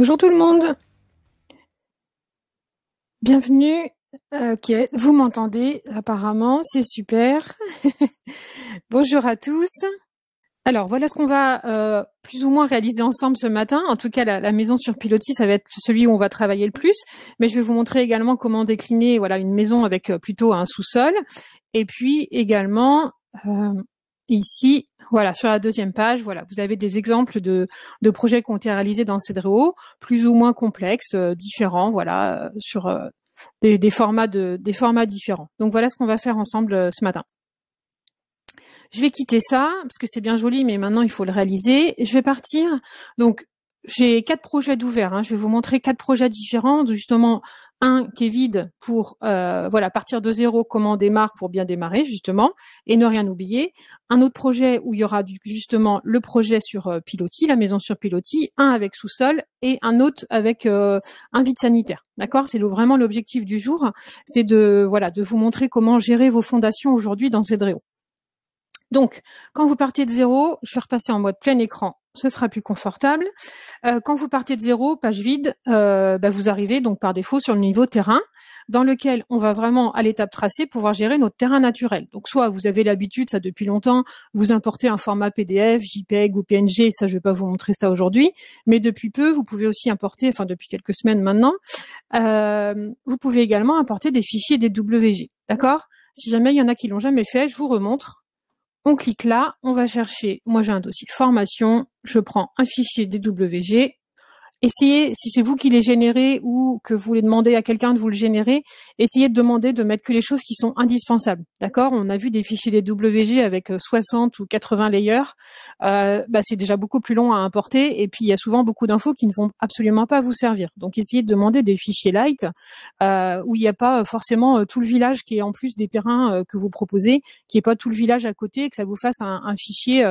Bonjour tout le monde, bienvenue. Ok, vous m'entendez apparemment, c'est super. Bonjour à tous. Alors voilà ce qu'on va plus ou moins réaliser ensemble ce matin. En tout cas, la maison sur pilotis, ça va être celui où on va travailler le plus. Mais je vais vous montrer également comment décliner voilà une maison avec plutôt un sous-sol. Et puis également euh, ici, voilà, sur la deuxième page, voilà, vous avez des exemples de projets qui ont été réalisés dans Cedreo, plus ou moins complexes, différents, voilà, sur des formats différents. Donc voilà ce qu'on va faire ensemble ce matin. Je vais quitter ça parce que c'est bien joli, mais maintenant il faut le réaliser. Je vais partir. Donc j'ai 4 projets d'ouvert. Hein. Je vais vous montrer 4 projets différents. Justement, un qui est vide pour voilà partir de zéro, comment on démarre pour bien démarrer justement et ne rien oublier. Un autre projet où il y aura justement le projet sur pilotis, la maison sur pilotis, un avec sous-sol et un autre avec un vide sanitaire. D'accord, c'est vraiment l'objectif du jour, c'est de voilà de vous montrer comment gérer vos fondations aujourd'hui dans Cedreo. Donc, quand vous partez de zéro, je vais repasser en mode plein écran, ce sera plus confortable. Quand vous partez de zéro, page vide, vous arrivez donc par défaut sur le niveau terrain, dans lequel on va vraiment à l'étape tracée pouvoir gérer notre terrain naturel. Donc soit vous avez l'habitude, ça depuis longtemps, vous importez un format PDF, JPEG ou PNG, ça je vais pas vous montrer ça aujourd'hui, mais depuis peu, vous pouvez aussi importer, enfin depuis quelques semaines maintenant, vous pouvez également importer des fichiers DWG, d'accord? Si jamais il y en a qui l'ont jamais fait, je vous remontre. On clique là, on va chercher, moi j'ai un dossier formation, je prends un fichier DWG, essayez, si c'est vous qui les générez ou que vous les demandez à quelqu'un de vous le générer, essayez de demander de mettre que les choses qui sont indispensables. D'accord? On a vu des fichiers DWG avec 60 ou 80 layers. C'est déjà beaucoup plus long à importer et puis il y a souvent beaucoup d'infos qui ne vont absolument pas vous servir. Donc essayez de demander des fichiers light où il n'y a pas forcément tout le village qui est en plus des terrains que vous proposez, qui n'est pas tout le village à côté, que ça vous fasse un fichier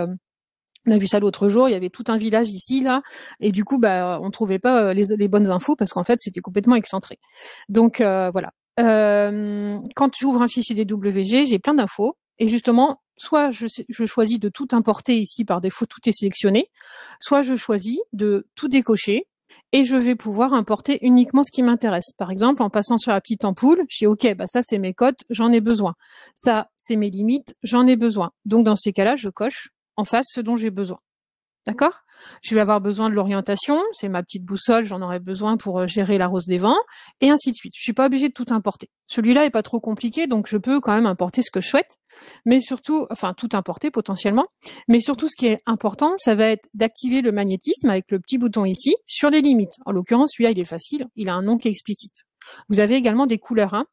on a vu ça l'autre jour, il y avait tout un village ici, là, et du coup, on trouvait pas les bonnes infos parce qu'en fait, c'était complètement excentré. Donc, voilà. Quand j'ouvre un fichier DWG, j'ai plein d'infos, et justement, soit je choisis de tout importer ici, par défaut, tout est sélectionné, soit je choisis de tout décocher, et je vais pouvoir importer uniquement ce qui m'intéresse. Par exemple, en passant sur la petite ampoule, je dis OK, ça c'est mes cotes, j'en ai besoin. Ça, c'est mes limites, j'en ai besoin. Donc dans ces cas-là, je coche en face ce dont j'ai besoin. D'accord? Je vais avoir besoin de l'orientation, c'est ma petite boussole, j'en aurai besoin pour gérer la rose des vents, et ainsi de suite. Je suis pas obligée de tout importer. Celui-là est pas trop compliqué, donc je peux quand même importer ce que je souhaite, mais surtout, enfin tout importer potentiellement, mais surtout ce qui est important, ça va être d'activer le magnétisme avec le petit bouton ici, sur les limites. En l'occurrence, celui-là il est facile, il a un nom qui est explicite. Vous avez également des couleurs, hein,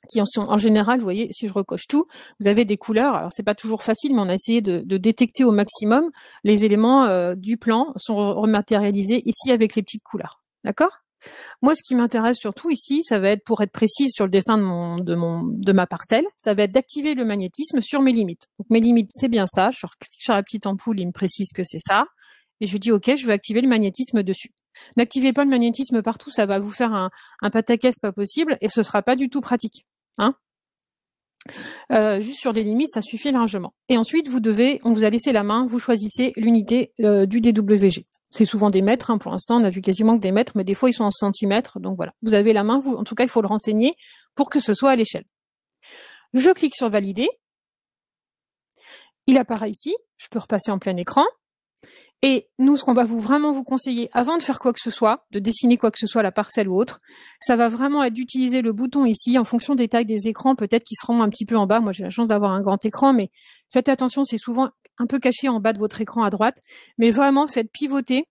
qui en sont en général, vous voyez, si je recoche tout, vous avez des couleurs. Alors c'est pas toujours facile, mais on a essayé de détecter au maximum les éléments du plan sont rematérialisés ici avec les petites couleurs. D'accord? Moi, ce qui m'intéresse surtout ici, ça va être, pour être précise sur le dessin de ma parcelle, ça va être d'activer le magnétisme sur mes limites. Donc mes limites, c'est bien ça. Je clique sur la petite ampoule, il me précise que c'est ça. Et je dis OK, je veux activer le magnétisme dessus. N'activez pas le magnétisme partout, ça va vous faire un pataquès pas possible et ce sera pas du tout pratique. Hein, juste sur des limites, ça suffit largement. Et ensuite, on vous a laissé la main, vous choisissez l'unité du DWG. C'est souvent des mètres, hein, pour l'instant, on a vu quasiment que des mètres, mais des fois, ils sont en centimètres. Donc voilà, vous avez la main, en tout cas, il faut le renseigner pour que ce soit à l'échelle. Je clique sur valider. Il apparaît ici. Je peux repasser en plein écran. Et nous, ce qu'on va vraiment vous conseiller, avant de faire quoi que ce soit, de dessiner quoi que ce soit, la parcelle ou autre, ça va vraiment être d'utiliser le bouton ici, en fonction des tailles des écrans, peut-être qu'ils seront un petit peu en bas. Moi, j'ai la chance d'avoir un grand écran, mais faites attention, c'est souvent un peu caché en bas de votre écran à droite. Mais vraiment, faites pivoter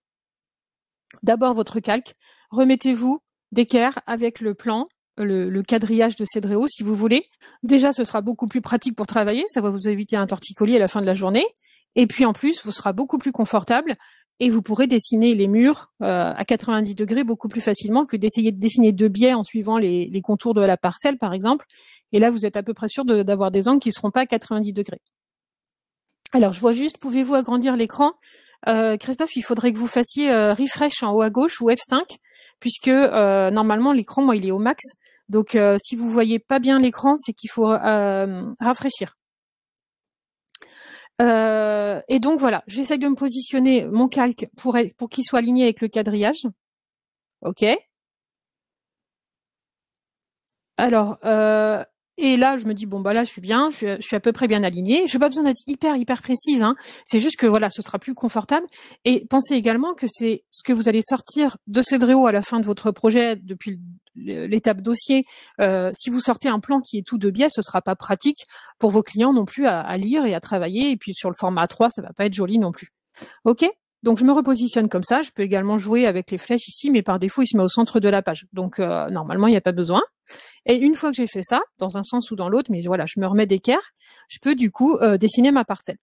d'abord votre calque. Remettez-vous d'équerre avec le plan, le quadrillage de Cedreo, si vous voulez. Déjà, ce sera beaucoup plus pratique pour travailler. Ça va vous éviter un torticolis à la fin de la journée. Et puis en plus, vous serez beaucoup plus confortable et vous pourrez dessiner les murs à 90 degrés beaucoup plus facilement que d'essayer de dessiner de biais en suivant les contours de la parcelle, par exemple. Et là, vous êtes à peu près sûr d'avoir des angles qui ne seront pas à 90 degrés. Alors, je vois juste, pouvez-vous agrandir l'écran? Christophe, il faudrait que vous fassiez refresh en haut à gauche ou F5, puisque normalement, l'écran, moi, il est au max. Donc, si vous voyez pas bien l'écran, c'est qu'il faut rafraîchir. Et donc voilà, j'essaye de me positionner mon calque pour qu'il soit aligné avec le quadrillage. OK. Alors, et là, je me dis, bon, bah là, je suis bien, je suis à peu près bien alignée. Je n'ai pas besoin d'être hyper précise, hein. C'est juste que, voilà, ce sera plus confortable. Et pensez également que c'est ce que vous allez sortir de Cedréo à la fin de votre projet depuis l'étape dossier. Si vous sortez un plan qui est tout de biais, ce sera pas pratique pour vos clients non plus à lire et à travailler. Et puis, sur le format A3, ça va pas être joli non plus. OK? Donc, je me repositionne comme ça. Je peux également jouer avec les flèches ici, mais par défaut, il se met au centre de la page. Donc, normalement, il n'y a pas besoin. Et une fois que j'ai fait ça, dans un sens ou dans l'autre, mais voilà, je me remets d'équerre, je peux du coup dessiner ma parcelle.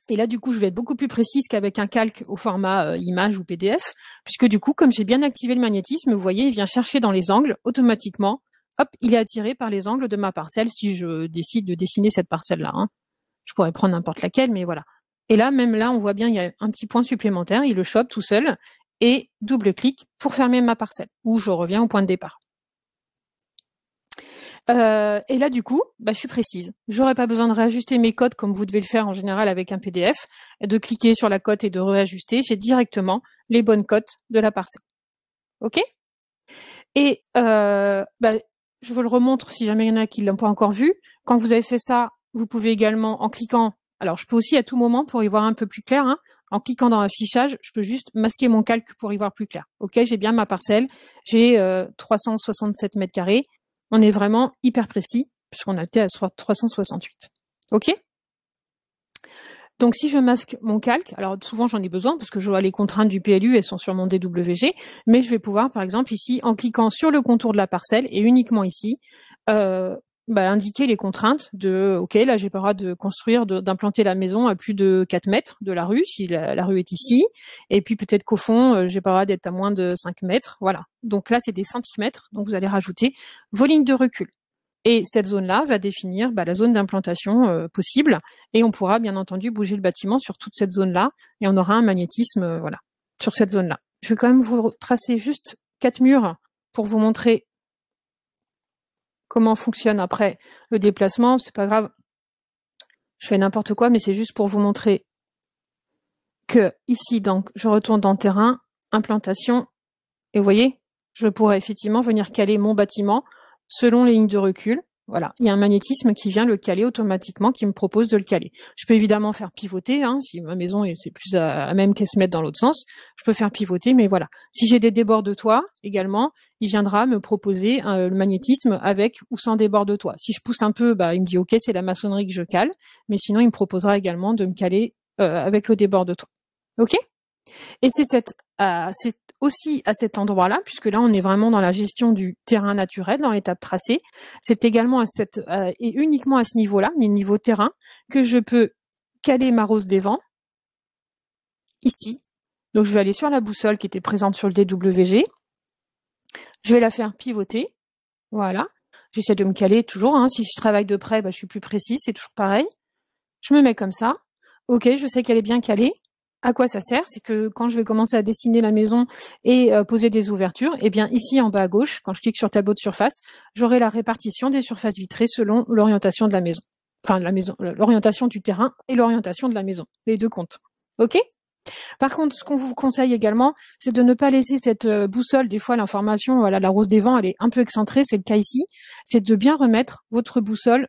Et là, du coup, je vais être beaucoup plus précise qu'avec un calque au format image ou PDF, puisque du coup, comme j'ai bien activé le magnétisme, vous voyez, il vient chercher dans les angles automatiquement. Hop, il est attiré par les angles de ma parcelle si je décide de dessiner cette parcelle-là, hein. Je pourrais prendre n'importe laquelle, mais voilà. Et là, même là, on voit bien, il y a un petit point supplémentaire, il le chope tout seul, et double-clic pour fermer ma parcelle, où je reviens au point de départ. Et là, du coup, bah, je suis précise. J'aurais pas besoin de réajuster mes cotes comme vous devez le faire en général avec un PDF, de cliquer sur la cote et de réajuster. J'ai directement les bonnes cotes de la parcelle. OK? Et bah, je vous le remontre si jamais il y en a qui ne l'ont pas encore vu. Quand vous avez fait ça, vous pouvez également, en cliquant, alors je peux aussi à tout moment, pour y voir un peu plus clair, hein, en cliquant dans l'affichage, je peux juste masquer mon calque pour y voir plus clair. OK, j'ai bien ma parcelle, j'ai 367 mètres carrés. On est vraiment hyper précis, puisqu'on a été à 368. OK? Donc si je masque mon calque, alors souvent j'en ai besoin parce que je vois les contraintes du PLU, elles sont sur mon DWG, mais je vais pouvoir par exemple ici, en cliquant sur le contour de la parcelle et uniquement ici, indiquer les contraintes de, ok, là j'ai pas le droit de construire, d'implanter la maison à plus de 4 mètres de la rue, si la rue est ici, et puis peut-être qu'au fond, j'ai pas le droit d'être à moins de 5 mètres, voilà. Donc là c'est des centimètres, donc vous allez rajouter vos lignes de recul. Et cette zone-là va définir la zone d'implantation possible, et on pourra bien entendu bouger le bâtiment sur toute cette zone-là, et on aura un magnétisme voilà, sur cette zone-là. Je vais quand même vous tracer juste 4 murs pour vous montrer comment fonctionne après le déplacement. C'est pas grave, je fais n'importe quoi, mais c'est juste pour vous montrer que ici, donc, je retourne dans le terrain, implantation, et vous voyez, je pourrais effectivement venir caler mon bâtiment selon les lignes de recul. Voilà, il y a un magnétisme qui vient le caler automatiquement, qui me propose de le caler. Je peux évidemment faire pivoter, hein, si ma maison c'est plus à même qu'elle se mette dans l'autre sens, je peux faire pivoter, mais voilà. Si j'ai des débords de toit également, il viendra me proposer le magnétisme avec ou sans débord de toit. Si je pousse un peu, il me dit ok, c'est la maçonnerie que je cale, mais sinon il me proposera également de me caler avec le débord de toit. Ok? Et c'est aussi à cet endroit-là, puisque là on est vraiment dans la gestion du terrain naturel, dans l'étape tracée, c'est également et uniquement à ce niveau-là, niveau terrain, que je peux caler ma rose des vents, ici. Donc je vais aller sur la boussole qui était présente sur le DWG, je vais la faire pivoter, voilà. J'essaie de me caler toujours, hein. Si je travaille de près, je suis plus précis, c'est toujours pareil. Je me mets comme ça, ok, je sais qu'elle est bien calée. À quoi ça sert? C'est que quand je vais commencer à dessiner la maison et poser des ouvertures, eh bien ici en bas à gauche, quand je clique sur tableau de surface, j'aurai la répartition des surfaces vitrées selon l'orientation de la maison. Enfin, l'orientation du terrain et l'orientation de la maison. Les deux comptent. OK? Par contre, ce qu'on vous conseille également, c'est de ne pas laisser cette boussole. Des fois, l'information, voilà, la rose des vents, elle est un peu excentrée, c'est le cas ici. C'est de bien remettre votre boussole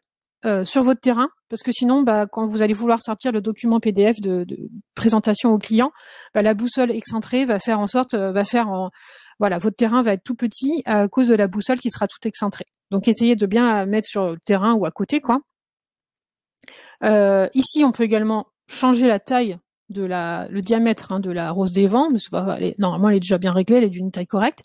sur votre terrain, parce que sinon, quand vous allez vouloir sortir le document PDF de présentation au client, la boussole excentrée va faire en sorte, voilà, votre terrain va être tout petit à cause de la boussole qui sera tout excentrée. Donc, essayez de bien la mettre sur le terrain ou à côté, quoi. Ici, on peut également changer la taille le diamètre de la rose des vents, mais normalement, elle est déjà bien réglée, elle est d'une taille correcte.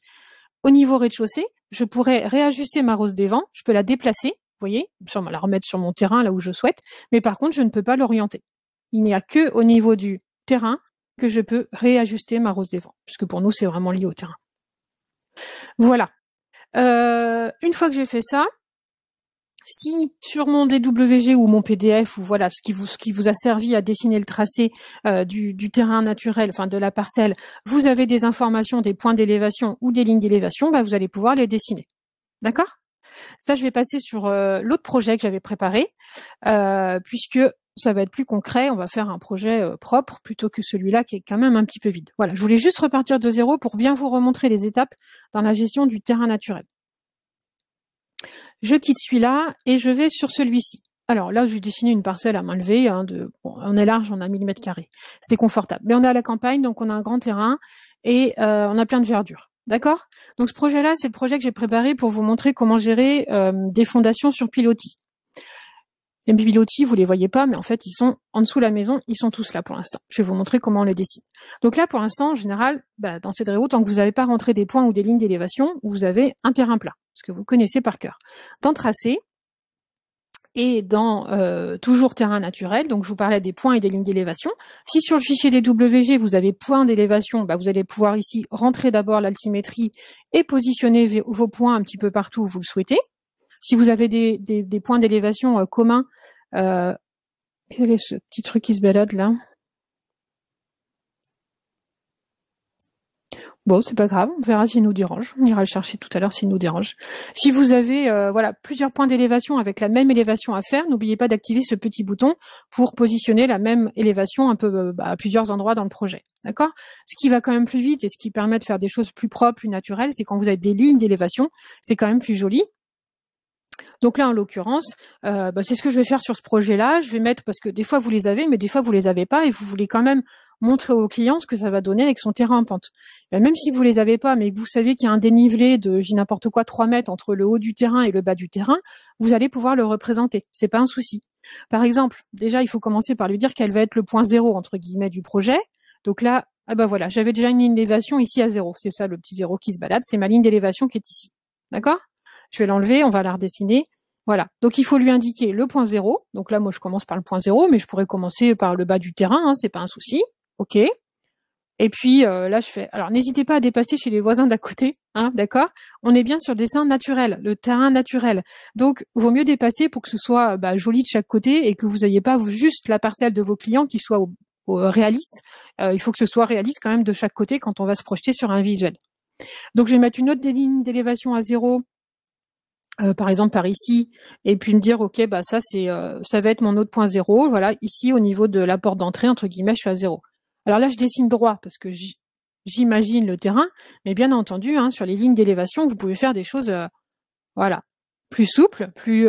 Au niveau rez-de-chaussée, je pourrais réajuster ma rose des vents, je peux la déplacer, vous voyez, la remettre sur mon terrain là où je souhaite, mais par contre, je ne peux pas l'orienter. Il n'y a que au niveau du terrain que je peux réajuster ma rose des vents, puisque pour nous, c'est vraiment lié au terrain. Voilà. Une fois que j'ai fait ça, si sur mon DWG ou mon PDF ou voilà ce qui vous a servi à dessiner le tracé du terrain naturel, enfin de la parcelle, vous avez des informations, des points d'élévation ou des lignes d'élévation, vous allez pouvoir les dessiner. D'accord? Ça, je vais passer sur l'autre projet que j'avais préparé, puisque ça va être plus concret, on va faire un projet propre plutôt que celui-là qui est quand même un petit peu vide. Voilà, je voulais juste repartir de zéro pour bien vous remontrer les étapes dans la gestion du terrain naturel. Je quitte celui-là et je vais sur celui-ci. Alors là, je vais dessiner une parcelle à main levée. On est large, on a 1000 mètres carrés. C'est confortable. Mais on est à la campagne, donc on a un grand terrain et on a plein de verdure. D'accord? Donc ce projet-là, c'est le projet que j'ai préparé pour vous montrer comment gérer des fondations sur pilotis. Les pilotis, vous les voyez pas, mais en fait, ils sont en dessous de la maison, ils sont tous là pour l'instant. Je vais vous montrer comment on les dessine. Donc là, pour l'instant, en général, dans Cedréo, tant que vous n'avez pas rentré des points ou des lignes d'élévation, vous avez un terrain plat, ce que vous connaissez par cœur. Dans tracé et dans toujours terrain naturel, donc je vous parlais des points et des lignes d'élévation. Si sur le fichier DWG, vous avez points d'élévation, vous allez pouvoir ici rentrer d'abord l'altimétrie et positionner vos points un petit peu partout où vous le souhaitez. Si vous avez des points d'élévation communs, quel est ce petit truc qui se balade là? Bon, c'est pas grave, on verra s'il nous dérange. On ira le chercher tout à l'heure s'il nous dérange. Si vous avez voilà, plusieurs points d'élévation avec la même élévation à faire, n'oubliez pas d'activer ce petit bouton pour positionner la même élévation un peu à plusieurs endroits dans le projet. D'accord? Ce qui va quand même plus vite et ce qui permet de faire des choses plus propres, plus naturelles, c'est quand vous avez des lignes d'élévation, c'est quand même plus joli. Donc là, en l'occurrence, c'est ce que je vais faire sur ce projet-là. Je vais mettre, parce que des fois vous les avez, mais des fois vous les avez pas, et vous voulez quand même montrer au client ce que ça va donner avec son terrain en pente. Et même si vous les avez pas, mais que vous savez qu'il y a un dénivelé de, j'ai n'importe quoi, 3 mètres entre le haut du terrain et le bas du terrain, vous allez pouvoir le représenter. C'est pas un souci. Par exemple, déjà, il faut commencer par lui dire quel va être le point zéro, entre guillemets, du projet. Donc là, voilà, j'avais déjà une ligne d'élévation ici à 0. C'est ça, le petit 0 qui se balade. C'est ma ligne d'élévation qui est ici. D'accord? Je vais l'enlever, on va la redessiner. Voilà. Donc, il faut lui indiquer le point 0. Donc là, moi, je commence par le point 0, mais je pourrais commencer par le bas du terrain, hein, c'est pas un souci. OK. Et puis, là, je fais... Alors, n'hésitez pas à dépasser chez les voisins d'à côté, hein, d'accord? On est bien sur le dessin naturel, le terrain naturel. Donc, il vaut mieux dépasser pour que ce soit joli de chaque côté et que vous n'ayez pas juste la parcelle de vos clients qui soit réaliste. Il faut que ce soit réaliste quand même de chaque côté quand on va se projeter sur un visuel. Donc, je vais mettre une autre ligne d'élévation à 0. Par exemple par ici, et puis me dire ok ça va être mon autre point 0, voilà, ici au niveau de la porte d'entrée, entre guillemets, je suis à 0. Alors là je dessine droit parce que j'imagine le terrain, mais bien entendu, hein, sur les lignes d'élévation, vous pouvez faire des choses voilà, plus souples, plus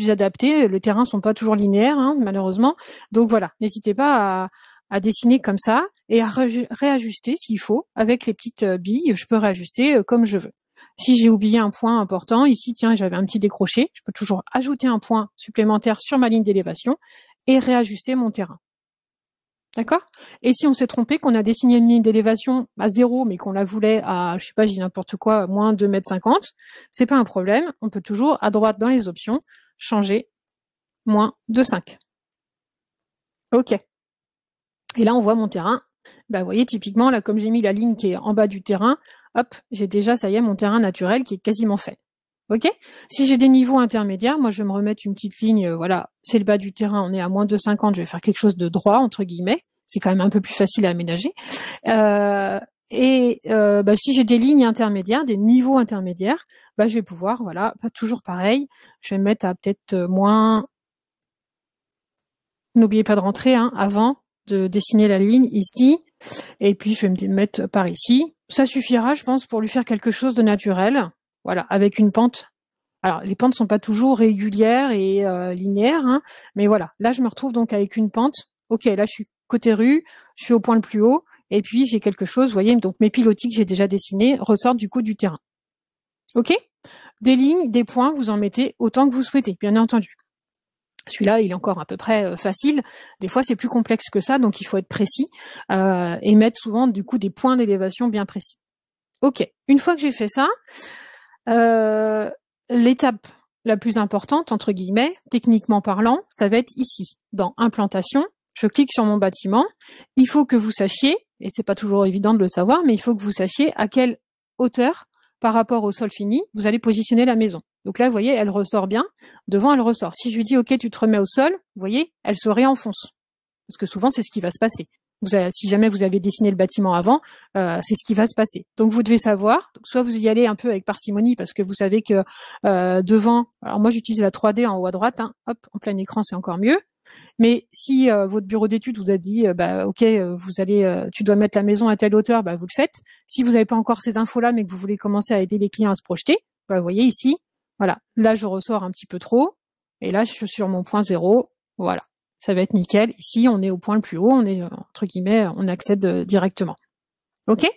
adaptées. Les terrains sont pas toujours linéaires, hein, malheureusement. Donc voilà, n'hésitez pas à dessiner comme ça et à réajuster s'il faut avec les petites billes, je peux réajuster comme je veux. Si j'ai oublié un point important, ici, tiens, j'avais un petit décroché, je peux toujours ajouter un point supplémentaire sur ma ligne d'élévation et réajuster mon terrain. D'accord? Et si on s'est trompé, qu'on a dessiné une ligne d'élévation à 0, mais qu'on la voulait à, je sais pas, j'ai n'importe quoi, moins 2,50 m, c'est pas un problème. On peut toujours, à droite dans les options, changer moins 2,5. OK. Et là, on voit mon terrain. Vous voyez, typiquement, là, comme j'ai mis la ligne qui est en bas du terrain, hop, j'ai déjà, ça y est, mon terrain naturel qui est quasiment fait. OK? Si j'ai des niveaux intermédiaires, moi, je vais me remettre une petite ligne, voilà, c'est le bas du terrain, on est à moins 2,50, je vais faire quelque chose de droit, entre guillemets. C'est quand même un peu plus facile à aménager. Si j'ai des lignes intermédiaires, des niveaux intermédiaires, je vais pouvoir, voilà, toujours pareil, je vais me mettre à peut-être moins... N'oubliez pas de rentrer, hein, avant de dessiner la ligne ici, et puis je vais me mettre par ici. Ça suffira, je pense, pour lui faire quelque chose de naturel, voilà, avec une pente. Alors, les pentes sont pas toujours régulières et linéaires, hein, mais voilà, là, je me retrouve donc avec une pente. OK, là, je suis côté rue, je suis au point le plus haut, et puis j'ai quelque chose, vous voyez, donc mes pilotis que j'ai déjà dessinés ressortent du coup du terrain. OK? Des lignes, des points, vous en mettez autant que vous souhaitez, bien entendu. Celui-là, il est encore à peu près facile. Des fois, c'est plus complexe que ça, donc il faut être précis et mettre souvent, du coup, des points d'élévation bien précis. OK. Une fois que j'ai fait ça, l'étape la plus importante, entre guillemets, techniquement parlant, ça va être ici, dans Implantation. Je clique sur mon bâtiment. Il faut que vous sachiez, et c'est pas toujours évident de le savoir, mais il faut que vous sachiez à quelle hauteur, par rapport au sol fini, vous allez positionner la maison. Donc là, vous voyez, elle ressort bien. Devant, elle ressort. Si je lui dis, OK, tu te remets au sol, vous voyez, elle se réenfonce. Parce que souvent, c'est ce qui va se passer. Si jamais vous avez dessiné le bâtiment avant, c'est ce qui va se passer. Donc, vous devez savoir. Donc, soit vous y allez un peu avec parcimonie parce que vous savez que devant... Alors, moi, j'utilise la 3D en haut à droite. Hein, hop, en plein écran, c'est encore mieux. Mais si votre bureau d'études vous a dit, ok, tu dois mettre la maison à telle hauteur, vous le faites. Si vous n'avez pas encore ces infos-là, mais que vous voulez commencer à aider les clients à se projeter, vous voyez ici, voilà, là je ressors un petit peu trop, et là je suis sur mon point 0, voilà, ça va être nickel. Ici on est au point le plus haut, on est entre guillemets, on accède directement. Ok ?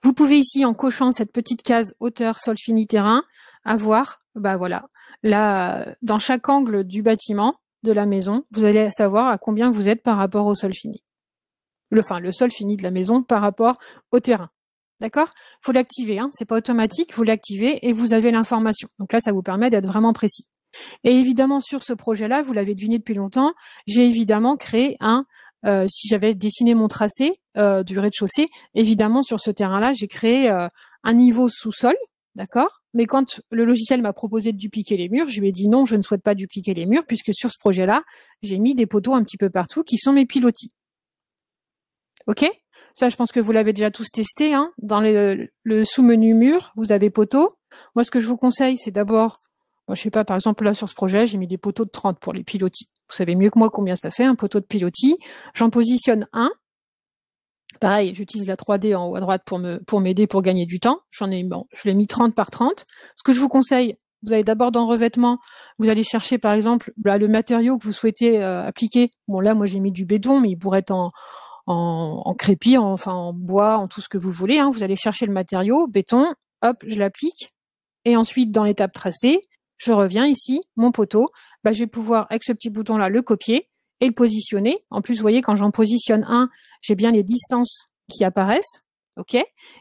Vous pouvez ici, en cochant cette petite case hauteur, sol fini, terrain, avoir, voilà, là, dans chaque angle du bâtiment, de la maison, vous allez savoir à combien vous êtes par rapport au sol fini. Le sol fini de la maison par rapport au terrain. D'accord ? Il faut l'activer, hein, c'est pas automatique, vous l'activez et vous avez l'information. Donc là, ça vous permet d'être vraiment précis. Et évidemment, sur ce projet-là, vous l'avez deviné depuis longtemps, j'ai évidemment créé si j'avais dessiné mon tracé du rez-de-chaussée, évidemment, sur ce terrain-là, j'ai créé un niveau sous-sol, d'accord ? Mais quand le logiciel m'a proposé de dupliquer les murs, je lui ai dit non, je ne souhaite pas dupliquer les murs, puisque sur ce projet-là, j'ai mis des poteaux un petit peu partout qui sont mes pilotis. Ok ? Ça, je pense que vous l'avez déjà tous testé. Hein. Dans le sous-menu mur, vous avez poteaux. Moi, ce que je vous conseille, c'est d'abord, je sais pas, par exemple, là, sur ce projet, j'ai mis des poteaux de 30 pour les pilotis. Vous savez mieux que moi combien ça fait, un poteau de pilotis. J'en positionne un. Pareil, j'utilise la 3D en haut à droite pour m'aider, pour gagner du temps. Je l'ai mis 30 par 30. Ce que je vous conseille, vous allez d'abord dans revêtement, vous allez chercher, par exemple, le matériau que vous souhaitez appliquer. Bon, là, moi, j'ai mis du béton, mais il pourrait être en crépi, en bois, en tout ce que vous voulez. Hein. Vous allez chercher le matériau, béton, hop, je l'applique. Et ensuite, dans l'étape tracée, je reviens ici, mon poteau. Je vais pouvoir, avec ce petit bouton-là, le copier et le positionner. En plus, vous voyez, quand j'en positionne un, j'ai bien les distances qui apparaissent. Ok ?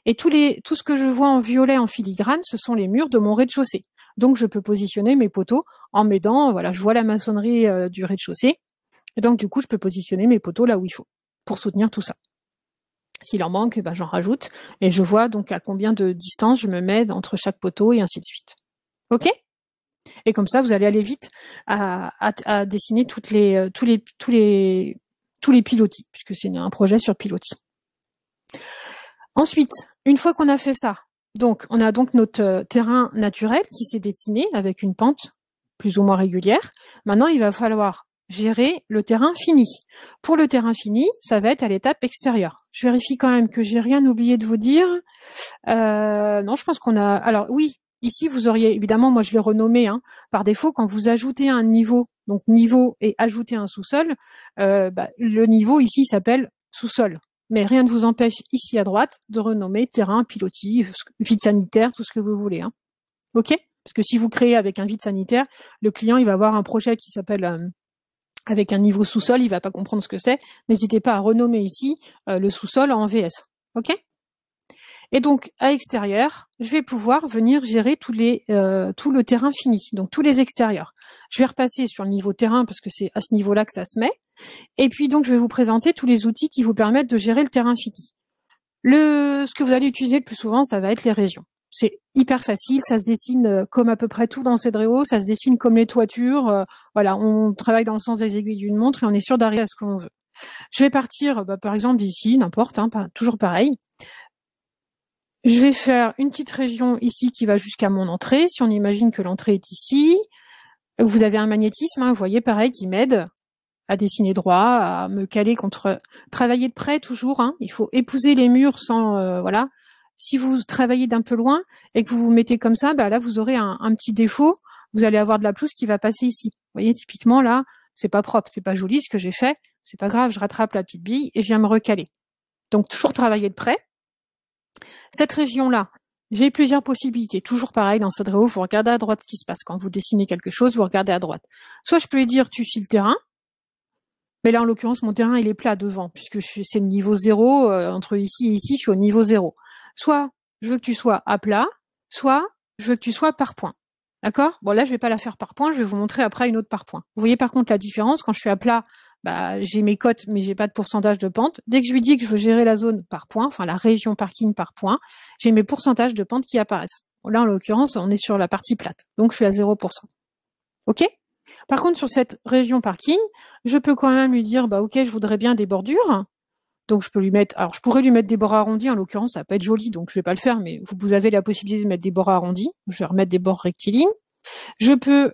Et tout ce que je vois en violet, en filigrane, ce sont les murs de mon rez-de-chaussée. Donc, je peux positionner mes poteaux en m'aidant. Voilà, je vois la maçonnerie du rez-de-chaussée. Et donc, du coup, je peux positionner mes poteaux là où il faut pour soutenir tout ça. S'il en manque, j'en rajoute. Et je vois donc à combien de distance je me mets entre chaque poteau et ainsi de suite. Ok ? Et comme ça, vous allez aller vite à dessiner tous les pilotis, puisque c'est un projet sur pilotis. Ensuite, une fois qu'on a fait ça, donc on a donc notre terrain naturel qui s'est dessiné avec une pente plus ou moins régulière. Maintenant, il va falloir gérer le terrain fini. Pour le terrain fini, ça va être à l'étape extérieure. Je vérifie quand même que j'ai rien oublié de vous dire. Non, je pense qu'on a... Alors oui, ici vous auriez, évidemment, moi je l'ai renommé par défaut, quand vous ajoutez un niveau, donc niveau et ajouter un sous-sol, le niveau ici s'appelle sous-sol. Mais rien ne vous empêche ici à droite de renommer terrain, pilotis, vide sanitaire, tout ce que vous voulez. Hein. Ok ? Parce que si vous créez avec un vide sanitaire, le client il va avoir un projet qui s'appelle avec un niveau sous-sol, il va pas comprendre ce que c'est. N'hésitez pas à renommer ici le sous-sol en VS. Ok ? Et donc, à l'extérieur, je vais pouvoir venir gérer tout le terrain fini, donc tous les extérieurs. Je vais repasser sur le niveau terrain parce que c'est à ce niveau-là que ça se met. Et puis, donc, je vais vous présenter tous les outils qui vous permettent de gérer le terrain fini. Ce que vous allez utiliser le plus souvent, ça va être les régions. C'est hyper facile, ça se dessine comme à peu près tout dans Cedreo, ça se dessine comme les toitures. Voilà, on travaille dans le sens des aiguilles d'une montre et on est sûr d'arriver à ce que l'on veut. Je vais partir, par exemple, d'ici, n'importe, toujours pareil. Je vais faire une petite région ici qui va jusqu'à mon entrée. Si on imagine que l'entrée est ici, vous avez un magnétisme, vous voyez, pareil, qui m'aide à dessiner droit, à me caler contre... Travailler de près, toujours. Il faut épouser les murs sans... voilà. Si vous travaillez d'un peu loin et que vous vous mettez comme ça, là, vous aurez un petit défaut. Vous allez avoir de la pelouse qui va passer ici. Vous voyez, typiquement, là, c'est pas propre, c'est pas joli ce que j'ai fait. C'est pas grave, je rattrape la petite bille et je viens me recaler. Donc, toujours travailler de près. Cette région-là, j'ai plusieurs possibilités. Toujours pareil, dans Cedreo, vous regardez à droite ce qui se passe. Quand vous dessinez quelque chose, vous regardez à droite. Soit je peux lui dire, tu suis le terrain. Mais là, en l'occurrence, mon terrain, il est plat devant, puisque c'est le niveau 0. Entre ici et ici, je suis au niveau 0. Soit je veux que tu sois à plat, soit je veux que tu sois par point. D'accord ? Bon, là, je vais pas la faire par point. Je vais vous montrer après une autre par point. Vous voyez par contre la différence. Quand je suis à plat, j'ai mes cotes, mais j'ai pas de pourcentage de pente. Dès que je lui dis que je veux gérer la zone par point, enfin la région parking par point, j'ai mes pourcentages de pente qui apparaissent. Bon, là, en l'occurrence, on est sur la partie plate. Donc, je suis à 0%. OK ? Par contre, sur cette région parking, je peux quand même lui dire, OK, je voudrais bien des bordures. Donc, je peux lui mettre, alors je pourrais lui mettre des bords arrondis, en l'occurrence, ça va pas être joli, donc je vais pas le faire, mais vous avez la possibilité de mettre des bords arrondis. Je vais remettre des bords rectilignes. Je peux,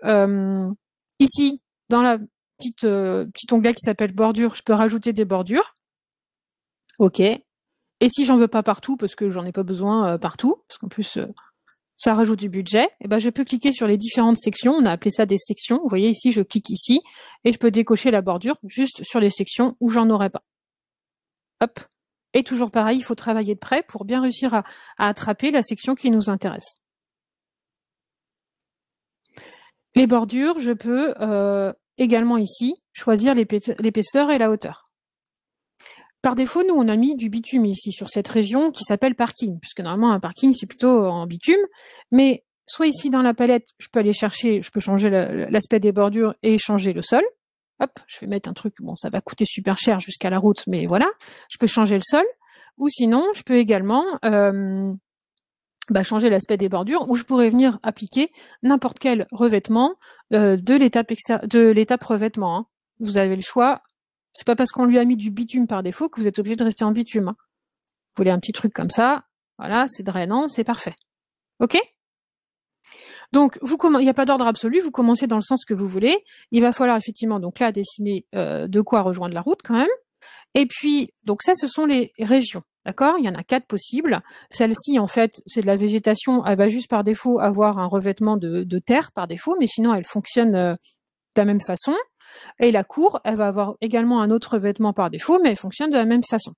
ici, dans la petit onglet qui s'appelle bordure, je peux rajouter des bordures. OK. Et si j'en veux pas partout, parce que j'en ai pas besoin partout, parce qu'en plus ça rajoute du budget, et ben je peux cliquer sur les différentes sections. On a appelé ça des sections. Vous voyez ici, je clique ici et je peux décocher la bordure juste sur les sections où j'en aurais pas. Hop. Et toujours pareil, il faut travailler de près pour bien réussir à attraper la section qui nous intéresse. Les bordures, je peux également ici choisir l'épaisseur et la hauteur. Par défaut, nous, on a mis du bitume ici, sur cette région qui s'appelle parking, puisque normalement, un parking, c'est plutôt en bitume. Mais soit ici, dans la palette, je peux aller chercher, je peux changer l'aspect des bordures et changer le sol. Hop, je vais mettre un truc, bon, ça va coûter super cher jusqu'à la route, mais voilà, je peux changer le sol. Ou sinon, je peux également changer l'aspect des bordures, ou je pourrais venir appliquer n'importe quel revêtement de l'étape revêtement. Hein. Vous avez le choix. C'est pas parce qu'on lui a mis du bitume par défaut que vous êtes obligé de rester en bitume. Hein. Vous voulez un petit truc comme ça, voilà, c'est drainant, c'est parfait. OK? Donc, il n'y a pas d'ordre absolu, vous commencez dans le sens que vous voulez. Il va falloir effectivement, donc là, dessiner de quoi rejoindre la route quand même. Et puis, donc ça, ce sont les régions. D'accord? Il y en a 4 possibles. Celle-ci, en fait, c'est de la végétation. Elle va juste par défaut avoir un revêtement de terre par défaut, mais sinon, elle fonctionne de la même façon. Et la cour, elle va avoir également un autre revêtement par défaut, mais elle fonctionne de la même façon.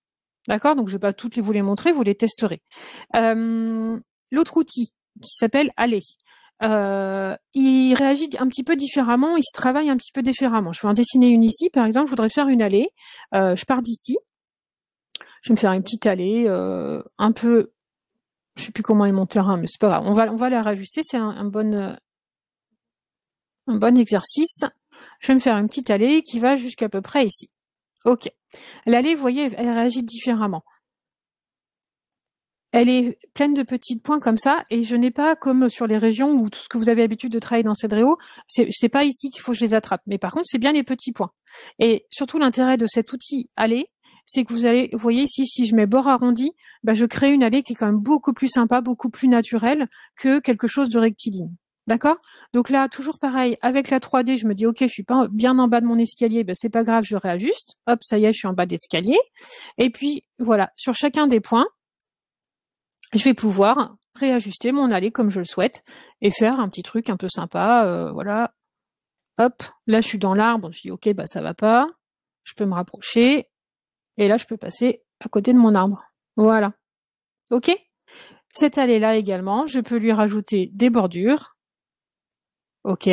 D'accord? Donc, je ne vais pas toutes vous les montrer, vous les testerez. L'autre outil, qui s'appelle Aller, il réagit un petit peu différemment, il se travaille un petit peu différemment. Je vais en dessiner une ici, par exemple, je voudrais faire une allée. Je pars d'ici. Je vais me faire une petite allée, un peu... Je ne sais plus comment est mon terrain, mais c'est pas grave. On va la réajuster, c'est un bon exercice. Je vais me faire une petite allée qui va jusqu'à peu près ici. OK. L'allée, vous voyez, elle réagit différemment. Elle est pleine de petits points comme ça, et je n'ai pas, comme sur les régions où tout ce que vous avez l'habitude de travailler dans Cedréo, c'est pas ici qu'il faut que je les attrape. Mais par contre, c'est bien les petits points. Et surtout, l'intérêt de cet outil allée, c'est que vous voyez ici, si je mets bord arrondi, je crée une allée qui est quand même beaucoup plus sympa, beaucoup plus naturelle que quelque chose de rectiligne. D'accord? Donc là, toujours pareil, avec la 3D, je me dis, OK, je suis pas bien en bas de mon escalier, c'est pas grave, je réajuste. Hop, ça y est, je suis en bas d'escalier. Et puis, voilà, sur chacun des points, je vais pouvoir réajuster mon allée comme je le souhaite et faire un petit truc un peu sympa. Voilà. Hop, là, je suis dans l'arbre. Je dis, OK, ça va pas. Je peux me rapprocher. Et là, je peux passer à côté de mon arbre. Voilà. OK? Cette allée-là également, je peux lui rajouter des bordures. OK.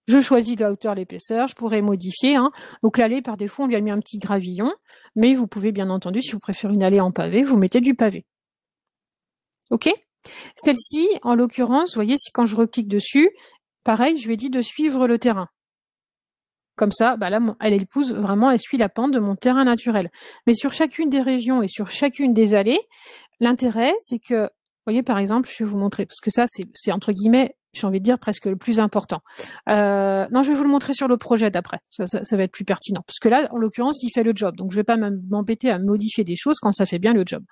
Je choisis la hauteur, l'épaisseur. Je pourrais modifier. Hein. Donc, l'allée, par défaut, on lui a mis un petit gravillon. Mais vous pouvez, bien entendu, si vous préférez une allée en pavé, vous mettez du pavé. OK? Celle-ci, en l'occurrence, vous voyez, si quand je reclique dessus, pareil, je lui ai dit de suivre le terrain. Comme ça, là, elle épouse vraiment, elle suit la pente de mon terrain naturel. Mais sur chacune des régions et sur chacune des allées, l'intérêt, c'est que, vous voyez, par exemple, je vais vous montrer, parce que ça, c'est entre guillemets, j'ai envie de dire presque le plus important. Non, je vais vous le montrer sur le projet d'après. Ça va être plus pertinent. Parce que là, en l'occurrence, il fait le job. Donc, je vais pas m'embêter à modifier des choses quand ça fait bien le job.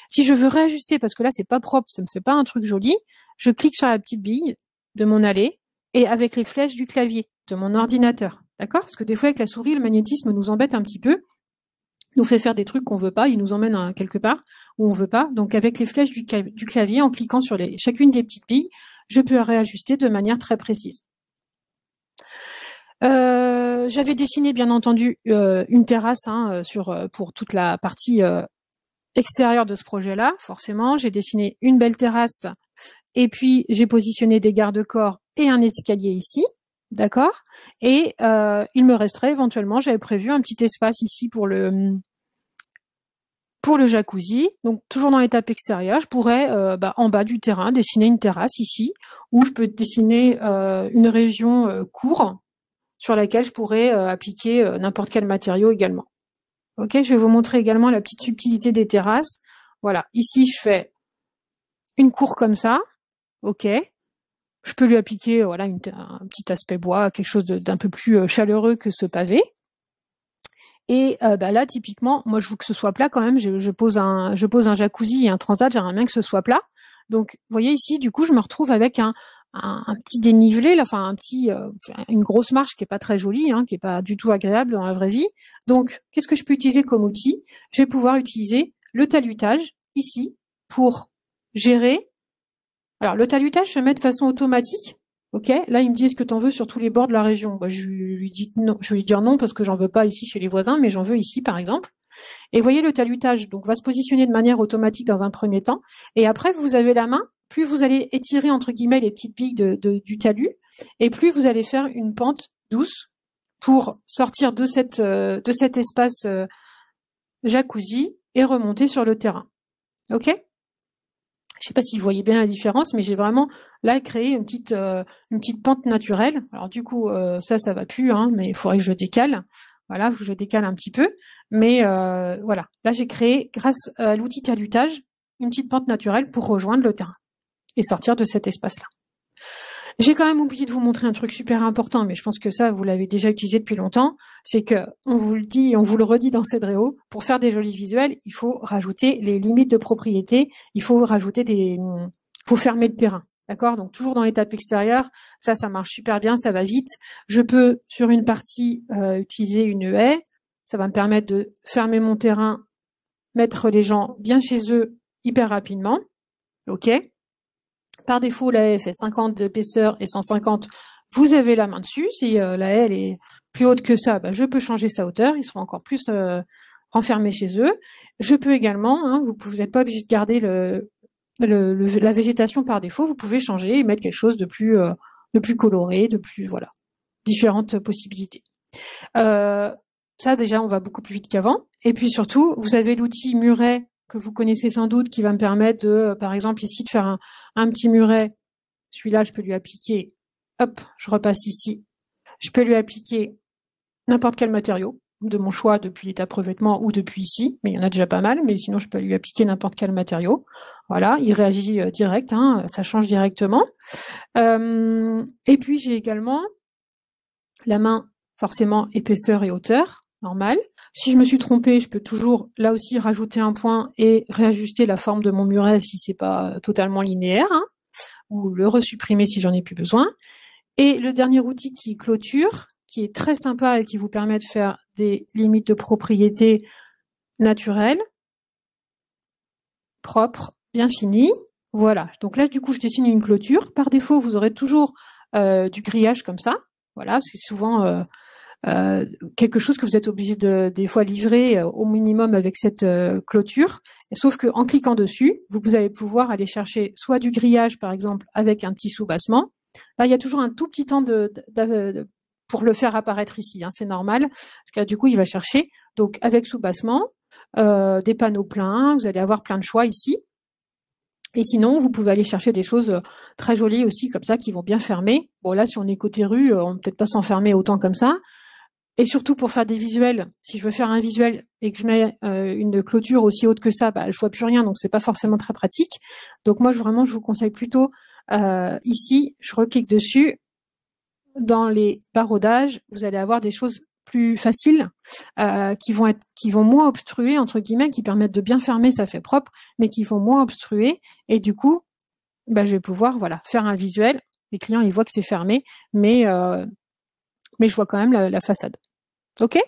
Si je veux réajuster, parce que là, c'est pas propre, ça me fait pas un truc joli, je clique sur la petite bille de mon allée et avec les flèches du clavier de mon ordinateur. D'accord? Parce que des fois, avec la souris, le magnétisme nous embête un petit peu, nous fait faire des trucs qu'on veut pas, il nous emmène quelque part où on veut pas. Donc, avec les flèches du clavier, en cliquant sur chacune des petites billes, je peux réajuster de manière très précise. J'avais dessiné, bien entendu, une terrasse pour toute la partie extérieure de ce projet-là, forcément. J'ai dessiné une belle terrasse et puis j'ai positionné des garde-corps et un escalier ici. D'accord? Et il me resterait éventuellement, j'avais prévu un petit espace ici pour le jacuzzi. Donc toujours dans l'étape extérieure, je pourrais en bas du terrain dessiner une terrasse ici, où je peux dessiner une région cour sur laquelle je pourrais appliquer n'importe quel matériau également. Ok, je vais vous montrer également la petite subtilité des terrasses. Voilà, ici je fais une cour comme ça. Ok. Je peux lui appliquer voilà, un petit aspect bois, quelque chose d'un peu plus chaleureux que ce pavé. Et là, typiquement, moi, je veux que ce soit plat quand même. Je pose un jacuzzi et un transat, j'aimerais bien que ce soit plat. Donc, vous voyez ici, du coup, je me retrouve avec un un petit dénivelé, là, enfin une grosse marche qui est pas très jolie, hein, qui est pas du tout agréable dans la vraie vie. Donc, qu'est-ce que je peux utiliser comme outil? Je vais pouvoir utiliser le talutage ici pour gérer. Alors, le talutage se met de façon automatique. Ok, là, il me dit est-ce que tu en veux sur tous les bords de la région? Bah, je lui dis non, je vais lui dire non parce que j'en veux pas ici chez les voisins, mais j'en veux ici, par exemple. Et vous voyez, le talutage donc va se positionner de manière automatique dans un premier temps. Et après, vous avez la main, plus vous allez étirer, entre guillemets, les petites billes du talus, et plus vous allez faire une pente douce pour sortir de cet espace jacuzzi et remonter sur le terrain. OK? Je sais pas si vous voyez bien la différence, mais j'ai vraiment là créé une petite pente naturelle. Alors du coup, ça va plus, hein, mais il faudrait que je décale. Voilà, que je décale un petit peu. Mais voilà, là j'ai créé, grâce à l'outil talutage, une petite pente naturelle pour rejoindre le terrain et sortir de cet espace-là. J'ai quand même oublié de vous montrer un truc super important, mais je pense que ça, vous l'avez déjà utilisé depuis longtemps, c'est que on vous le dit, on vous le redit dans Cedreo, pour faire des jolis visuels, il faut rajouter les limites de propriété, il faut faut fermer le terrain. D'accord? Donc toujours dans l'étape extérieure, ça marche super bien, ça va vite. Je peux, sur une partie, utiliser une haie, ça va me permettre de fermer mon terrain, mettre les gens bien chez eux hyper rapidement. OK? Par défaut, la haie fait 50 d'épaisseur et 150, vous avez la main dessus. Si la haie elle est plus haute que ça, bah, je peux changer sa hauteur, ils seront encore plus renfermés chez eux. Je peux également, hein, vous n'êtes pas obligé de garder la végétation par défaut, vous pouvez changer et mettre quelque chose de plus coloré, de plus, voilà, différentes possibilités. Ça déjà, on va beaucoup plus vite qu'avant. Et puis surtout, vous avez l'outil muret que vous connaissez sans doute, qui va me permettre de, par exemple, ici, de faire un petit muret. Celui-là, je peux lui appliquer, hop, je repasse ici. Je peux lui appliquer n'importe quel matériau de mon choix, depuis l'étape revêtement ou depuis ici, mais il y en a déjà pas mal, mais sinon je peux lui appliquer n'importe quel matériau. Voilà, il réagit direct, hein, ça change directement. Et puis j'ai également la main, forcément épaisseur et hauteur, normal. Si je me suis trompée, je peux toujours, là aussi, rajouter un point et réajuster la forme de mon muret si c'est pas totalement linéaire, hein, ou le resupprimer si j'en ai plus besoin. Et le dernier outil qui est clôture, qui est très sympa et qui vous permet de faire des limites de propriété naturelles, propres, bien finies. Voilà. Donc là, du coup, je dessine une clôture. Par défaut, vous aurez toujours du grillage comme ça. Voilà, c'est souvent quelque chose que vous êtes obligé de des fois livrer au minimum avec cette clôture. Et sauf que en cliquant dessus, vous allez pouvoir aller chercher soit du grillage, par exemple, avec un petit soubassement. Là, il y a toujours un tout petit temps pour le faire apparaître ici, hein, c'est normal, parce que du coup, il va chercher. Donc, avec soubassement, des panneaux pleins, vous allez avoir plein de choix ici. Et sinon, vous pouvez aller chercher des choses très jolies aussi, comme ça, qui vont bien fermer. Bon, là, si on est côté rue, on ne peut peut-être pas s'enfermer autant comme ça. Et surtout pour faire des visuels, si je veux faire un visuel et que je mets une clôture aussi haute que ça, bah, je vois plus rien, donc c'est pas forcément très pratique. Donc moi, je vous conseille plutôt ici, je reclique dessus. Dans les baraudages, vous allez avoir des choses plus faciles qui vont moins obstruer, entre guillemets, qui permettent de bien fermer, ça fait propre, mais qui vont moins obstruer. Et du coup, bah, je vais pouvoir faire un visuel. Les clients, ils voient que c'est fermé, mais je vois quand même la façade. OK?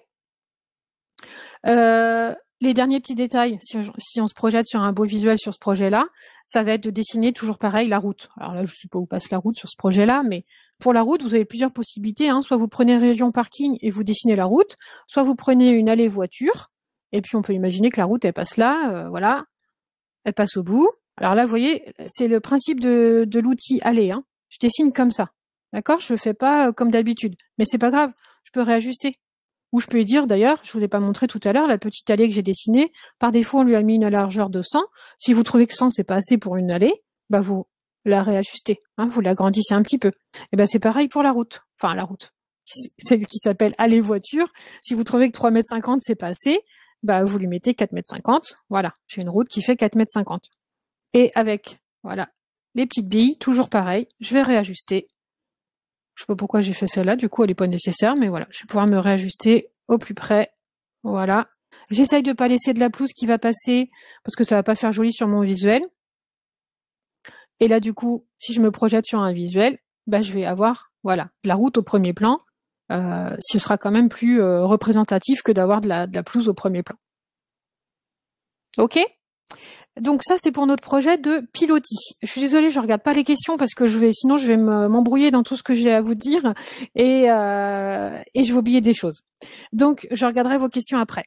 Les derniers petits détails, si on se projette sur un beau visuel sur ce projet-là, ça va être de dessiner toujours pareil la route. Alors là, je ne sais pas où passe la route sur ce projet-là, mais pour la route, vous avez plusieurs possibilités, hein. Soit vous prenez région parking et vous dessinez la route, soit vous prenez une allée voiture, et puis on peut imaginer que la route, elle passe là, voilà, elle passe au bout. Alors là, vous voyez, c'est le principe de l'outil allée, hein. Je dessine comme ça, d'accord? Je ne fais pas comme d'habitude, mais c'est pas grave, je peux réajuster. Ou je peux dire, d'ailleurs, je ne vous ai pas montré tout à l'heure, la petite allée que j'ai dessinée, par défaut, on lui a mis une largeur de 100. Si vous trouvez que 100, c'est pas assez pour une allée, bah vous la réajustez, hein, vous l'agrandissez un petit peu. Et ben c'est pareil pour la route. Enfin, la route, celle qui s'appelle allée voiture. Si vous trouvez que 3,50 m, c'est pas assez, bah vous lui mettez 4,50 m. Voilà, j'ai une route qui fait 4,50 m. Et avec, voilà, les petites billes, toujours pareil, je vais réajuster. Je sais pas pourquoi j'ai fait celle-là, du coup elle n'est pas nécessaire, mais voilà, je vais pouvoir me réajuster au plus près. Voilà. J'essaye de pas laisser de la pelouse qui va passer, parce que ça va pas faire joli sur mon visuel. Et là, du coup, si je me projette sur un visuel, bah, je vais avoir, voilà, la route au premier plan. Ce sera quand même plus représentatif que d'avoir de la pelouse au premier plan. Ok? Donc ça, c'est pour notre projet de pilotis. Je suis désolée, je regarde pas les questions parce que sinon je vais m'embrouiller dans tout ce que j'ai à vous dire et je vais oublier des choses. Donc, je regarderai vos questions après.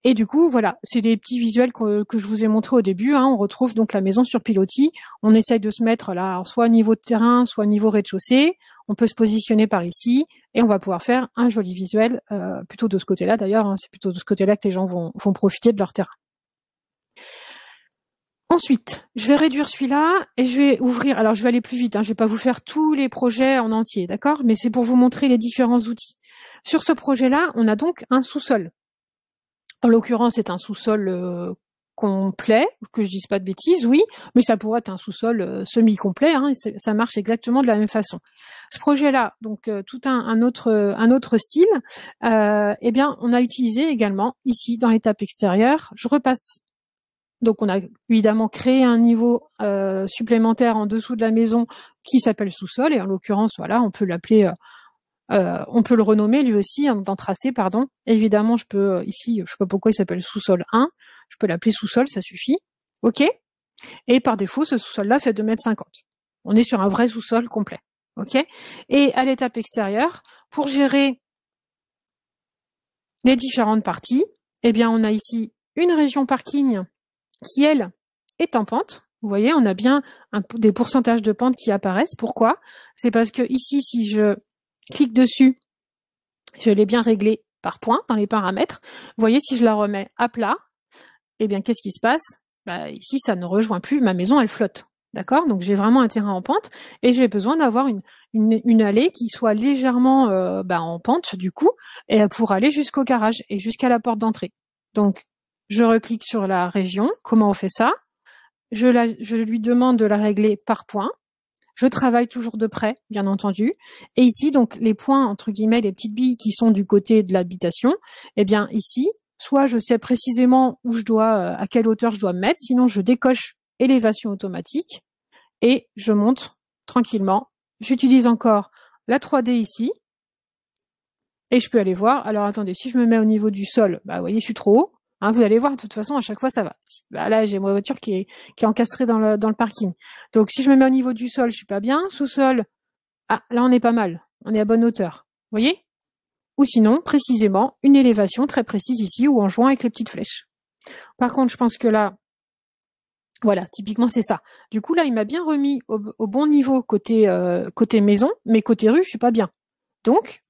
Et du coup, voilà, c'est des petits visuels que je vous ai montrés au début. Hein. On retrouve donc la maison sur pilotis. On essaye de se mettre là, alors, soit au niveau de terrain, soit au niveau rez-de-chaussée. On peut se positionner par ici et on va pouvoir faire un joli visuel, plutôt de ce côté-là d'ailleurs. Hein. C'est plutôt de ce côté-là que les gens vont profiter de leur terrain. Ensuite, je vais réduire celui-là et je vais ouvrir. Alors, je vais aller plus vite. Hein, je vais pas vous faire tous les projets en entier, d'accord? Mais c'est pour vous montrer les différents outils. Sur ce projet-là, on a donc un sous-sol. En l'occurrence, c'est un sous-sol complet, que je dise pas de bêtises, oui, mais ça pourrait être un sous-sol semi-complet. Hein, ça marche exactement de la même façon. Ce projet-là, donc tout un autre style. Eh bien, on a utilisé également ici dans l'étape extérieure. Je repasse. Donc, on a évidemment créé un niveau supplémentaire en dessous de la maison qui s'appelle sous-sol. Et en l'occurrence, voilà, on peut l'appeler, on peut le renommer lui aussi, hein, dans tracé, pardon. Évidemment, je peux ici, je sais pas pourquoi il s'appelle sous-sol 1. Je peux l'appeler sous-sol, ça suffit. OK? Et par défaut, ce sous-sol-là fait 2,50 m. On est sur un vrai sous-sol complet. OK? Et à l'étape extérieure, pour gérer les différentes parties, eh bien, on a ici une région parking qui, elle, est en pente. Vous voyez, on a bien des pourcentages de pente qui apparaissent. Pourquoi? C'est parce que ici, si je clique dessus, je l'ai bien réglé par point dans les paramètres. Vous voyez, si je la remets à plat, eh bien, qu'est-ce qui se passe? Bah, ici, ça ne rejoint plus ma maison, elle flotte. D'accord? Donc, j'ai vraiment un terrain en pente et j'ai besoin d'avoir une allée qui soit légèrement en pente, du coup, et pour aller jusqu'au garage et jusqu'à la porte d'entrée. Donc, je reclique sur la région. Comment on fait ça? Je lui demande de la régler par point. Je travaille toujours de près, bien entendu. Et ici, donc, les points, entre guillemets, les petites billes qui sont du côté de l'habitation, eh bien, ici, soit je sais précisément où je dois, à quelle hauteur je dois me mettre, sinon je décoche élévation automatique et je monte tranquillement. J'utilise encore la 3D ici et je peux aller voir. Alors, attendez, si je me mets au niveau du sol, bah, vous voyez, je suis trop haut. Hein, vous allez voir, de toute façon, à chaque fois, ça va. Bah, là, j'ai ma voiture qui est encastrée dans le parking. Donc, si je me mets au niveau du sol, je suis pas bien. Sous-sol, ah, là, on est pas mal. On est à bonne hauteur. Vous voyez? Ou sinon, précisément, une élévation très précise ici, ou en joint avec les petites flèches. Par contre, je pense que là, voilà, typiquement, c'est ça. Du coup, là, il m'a bien remis au bon niveau côté maison, mais côté rue, je suis pas bien. Donc,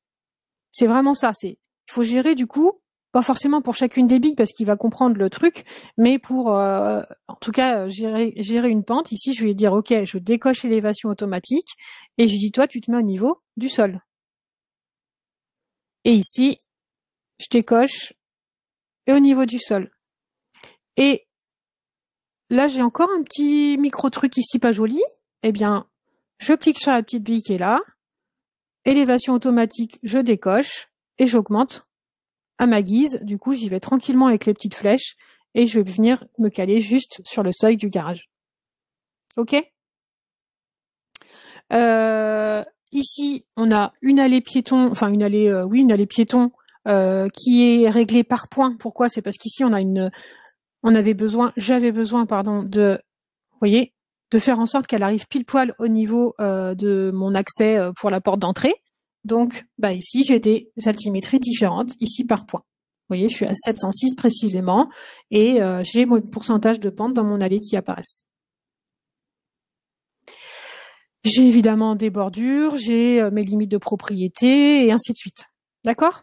c'est vraiment ça. Il faut gérer, du coup, pas forcément pour chacune des billes parce qu'il va comprendre le truc, mais pour, en tout cas, gérer une pente. Ici, je vais dire, OK, je décoche l'élévation automatique et je dis, toi, tu te mets au niveau du sol. Et ici, je décoche et au niveau du sol. Et là, j'ai encore un petit micro-truc ici pas joli. Eh bien, je clique sur la petite bille qui est là. Élévation automatique, je décoche et j'augmente à ma guise. Du coup, j'y vais tranquillement avec les petites flèches et je vais venir me caler juste sur le seuil du garage. OK? Ici, on a une allée piéton, enfin une allée piéton qui est réglée par points. Pourquoi? C'est parce qu'ici, j'avais besoin, pardon, vous voyez, de faire en sorte qu'elle arrive pile poil au niveau de mon accès pour la porte d'entrée. Donc, bah ici, j'ai des altimétries différentes, ici par point. Vous voyez, je suis à 706 précisément, et j'ai mon pourcentage de pente dans mon allée qui apparaissent. J'ai évidemment des bordures, j'ai mes limites de propriété, et ainsi de suite. D'accord?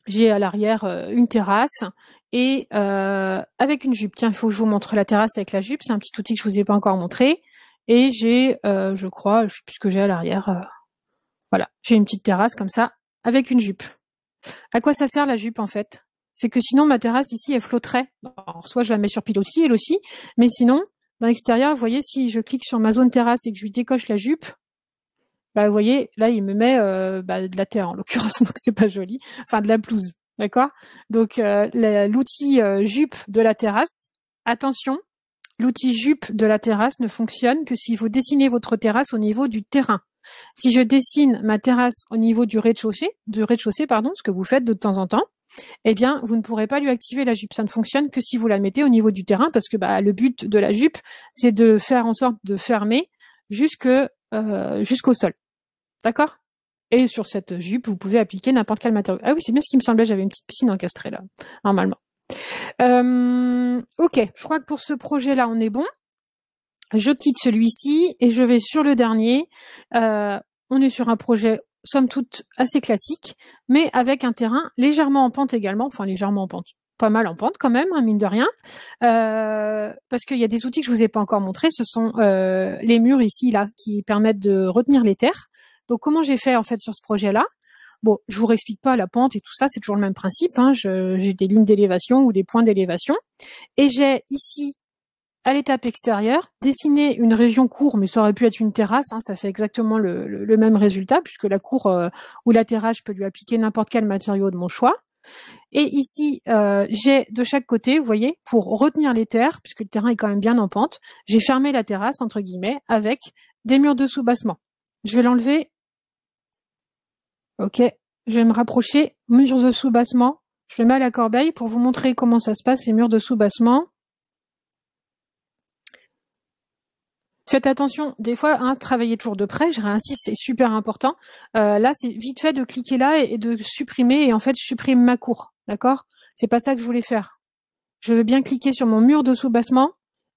J'ai à l'arrière une terrasse, et avec une jupe. Tiens, il faut que je vous montre la terrasse avec la jupe, c'est un petit outil que je vous ai pas encore montré. Et j'ai, je crois, je sais plus ce que j'ai à l'arrière. Voilà, j'ai une petite terrasse comme ça, avec une jupe. À quoi ça sert la jupe en fait? C'est que sinon ma terrasse ici, elle flotterait. Alors, soit je la mets sur pilotis, elle aussi, mais sinon, dans l'extérieur, vous voyez, si je clique sur ma zone terrasse et que je lui décoche la jupe, bah vous voyez, là il me met de la terre en l'occurrence, donc c'est pas joli. Enfin de la pelouse, d'accord? Donc l'outil jupe de la terrasse, attention, l'outil jupe de la terrasse ne fonctionne que si vous dessinez votre terrasse au niveau du terrain. Si je dessine ma terrasse au niveau du rez-de-chaussée, ce que vous faites de temps en temps, eh bien, vous ne pourrez pas lui activer la jupe. Ça ne fonctionne que si vous la mettez au niveau du terrain, parce que le but de la jupe, c'est de faire en sorte de fermer jusqu'au sol. D'accord? Et sur cette jupe, vous pouvez appliquer n'importe quel matériau. Ah oui, c'est bien ce qui me semblait, j'avais une petite piscine encastrée là, normalement. Ok, je crois que pour ce projet-là, on est bon. Je quitte celui-ci et je vais sur le dernier. On est sur un projet, somme toute, assez classique, mais avec un terrain légèrement en pente également, enfin légèrement en pente, pas mal en pente quand même, hein, mine de rien, parce qu'il y a des outils que je vous ai pas encore montrés, ce sont les murs ici, là, qui permettent de retenir les terres. Donc comment j'ai fait en fait sur ce projet-là? Bon, je vous réexplique pas la pente et tout ça, c'est toujours le même principe, hein. J'ai des lignes d'élévation ou des points d'élévation, et j'ai ici, à l'étape extérieure, dessiner une région cour, mais ça aurait pu être une terrasse, hein, ça fait exactement le même résultat, puisque la cour ou la terrasse, je peux lui appliquer n'importe quel matériau de mon choix. Et ici, j'ai de chaque côté, vous voyez, pour retenir les terres, puisque le terrain est quand même bien en pente, j'ai fermé la terrasse, entre guillemets, avec des murs de soubassement. Je vais l'enlever. Ok, je vais me rapprocher, murs de soubassement. Je le mets à la corbeille pour vous montrer comment ça se passe, les murs de soubassement. Faites attention, des fois, hein, travaillez toujours de près, je réinsiste, c'est super important. Là, c'est vite fait de cliquer là et de supprimer, et en fait, je supprime ma cour, d'accord? C'est pas ça que je voulais faire. Je veux bien cliquer sur mon mur de soubassement,